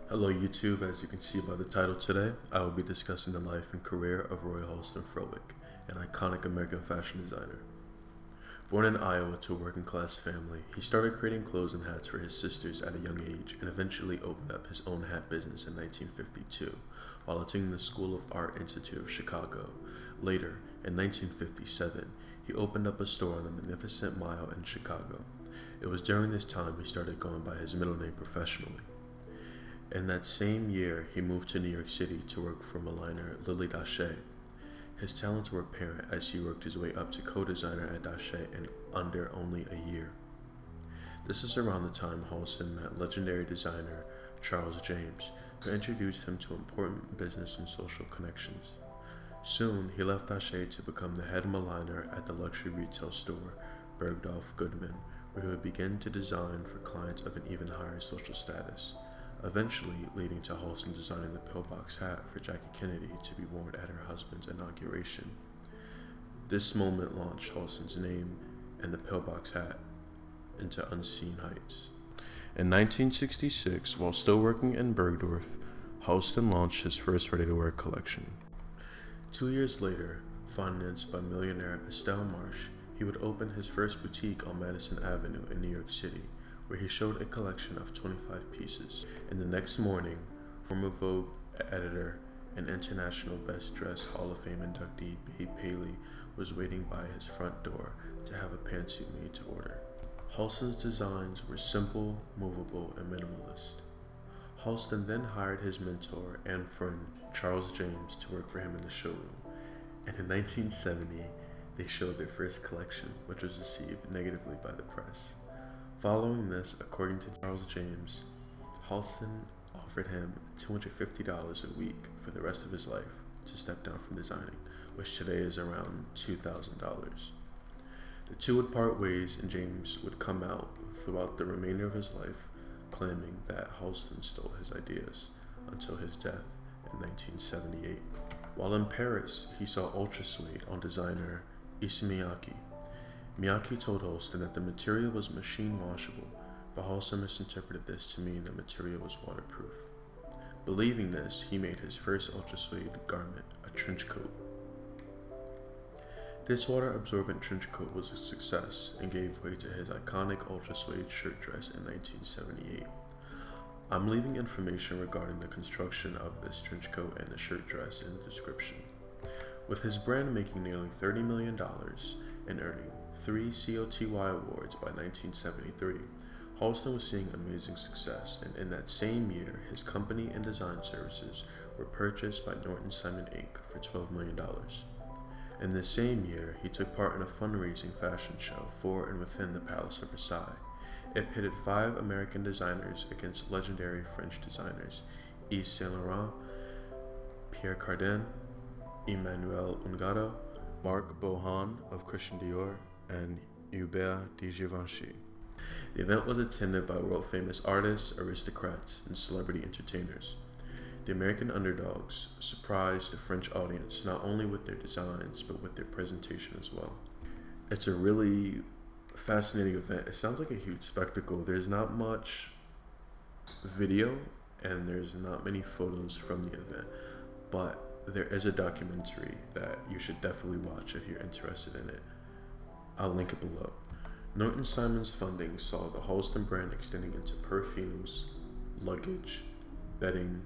Hello YouTube, as you can see by the title today, I will be discussing the life and career of Roy Halston Froelich, an iconic American fashion designer. Born in Iowa to a working class family, he started creating clothes and hats for his sisters at a young age and eventually opened up his own hat business in 1952 while attending the School of Art Institute of Chicago. Later, in 1957, he opened up a store on the Magnificent Mile in Chicago. It was during this time he started going by his middle name professionally. In that same year, he moved to New York City to work for maligner Lily Daché. His talents were apparent as he worked his way up to co-designer at Daché in under only a year. This is around the time Halston met legendary designer Charles James, who introduced him to important business and social connections. Soon, he left Daché to become the head maligner at the luxury retail store Bergdorf Goodman, where he would begin to design for clients of an even higher social status, eventually leading to Halston designing the pillbox hat for Jackie Kennedy to be worn at her husband's inauguration. This moment launched Halston's name and the pillbox hat into unseen heights. In 1966, while still working in Bergdorf, Halston launched his first ready-to-wear collection. 2 years later, financed by millionaire Estelle Marsh, he would open his first boutique on Madison Avenue in New York City, where he showed a collection of 25 pieces. And the next morning, former Vogue editor and International Best Dressed Hall of Fame inductee Babe Paley was waiting by his front door to have a pantsuit made to order. Halston's designs were simple, movable, and minimalist. Halston then hired his mentor and friend Charles James to work for him in the showroom, and in 1970, they showed their first collection, which was received negatively by the press. Following this, according to Charles James, Halston offered him $250 a week for the rest of his life to step down from designing, which today is around $2,000. The two would part ways, and James would come out throughout the remainder of his life claiming that Halston stole his ideas until his death in 1978. While in Paris, he saw Ultrasuede on designer Issey Miyake. Miyake told Halston that the material was machine washable, but Halston misinterpreted this to mean the material was waterproof. Believing this, he made his first ultrasuede garment, a trench coat. This water-absorbent trench coat was a success and gave way to his iconic ultrasuede shirt dress in 1978. I'm leaving information regarding the construction of this trench coat and the shirt dress in the description. With his brand making nearly $30 million and earning 3 COTY awards by 1973, Halston was seeing amazing success, and in that same year, his company and design services were purchased by Norton Simon Inc. for $12 million. In this same year, he took part in a fundraising fashion show for and within the Palace of Versailles. It pitted 5 American designers against legendary French designers Yves Saint Laurent, Pierre Cardin, Emmanuel Ungaro, Marc Bohan of Christian Dior, and Hubert de Givenchy. The event was attended by world-famous artists, aristocrats, and celebrity entertainers. The American underdogs surprised the French audience not only with their designs, but with their presentation as well. It's a really fascinating event. It sounds like a huge spectacle. There's not much video, and there's not many photos from the event, but there is a documentary that you should definitely watch if you're interested in it. I'll link it below. Norton Simon's funding saw the Halston brand extending into perfumes, luggage, bedding,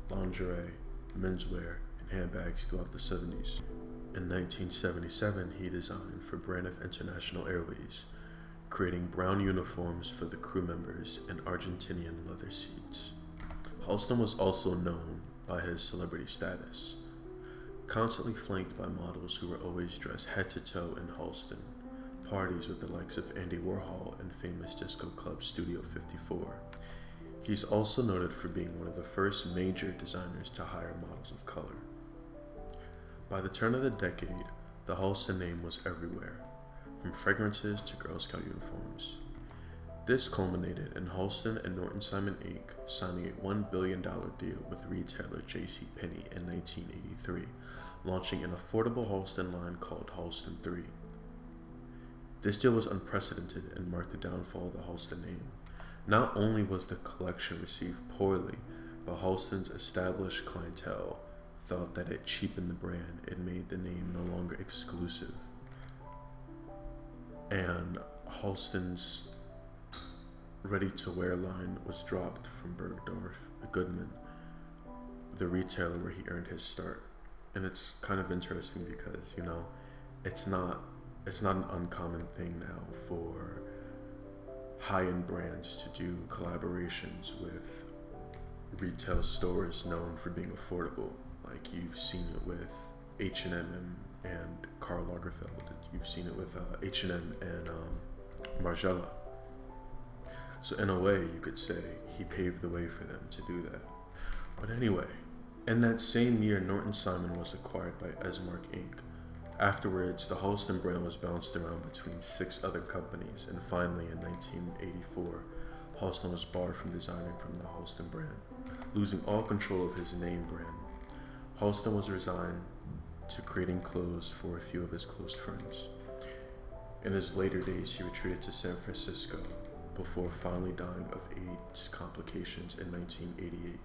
lingerie, menswear, and handbags throughout the 70s. In 1977, he designed for Braniff International Airways, creating brown uniforms for the crew members and Argentinian leather seats. Halston was also known by his celebrity status, constantly flanked by models who were always dressed head to toe in Halston, parties with the likes of Andy Warhol and famous disco club Studio 54. He's also noted for being one of the first major designers to hire models of color. By the turn of the decade, the Halston name was everywhere, from fragrances to Girl Scout uniforms. This culminated in Halston and Norton Simon Inc. signing a $1 billion deal with retailer JCPenney in 1983, launching an affordable Halston line called Halston 3. This deal was unprecedented and marked the downfall of the Halston name. Not only was the collection received poorly, but Halston's established clientele thought that it cheapened the brand and made the name no longer exclusive. And Halston's ready-to-wear line was dropped from Bergdorf Goodman, the retailer where he earned his start. And it's kind of interesting because, it's not an uncommon thing now for high-end brands to do collaborations with retail stores known for being affordable. Like, you've seen it with H&M and Karl Lagerfeld. You've seen it with H&M and Margiela. So in a way, you could say he paved the way for them to do that. But anyway, in that same year, Norton Simon was acquired by Esmark Inc. Afterwards, the Halston brand was bounced around between 6 other companies, and finally, in 1984, Halston was barred from designing from the Halston brand, losing all control of his name brand. Halston was resigned to creating clothes for a few of his close friends. In his later days, he retreated to San Francisco before finally dying of AIDS complications in 1988.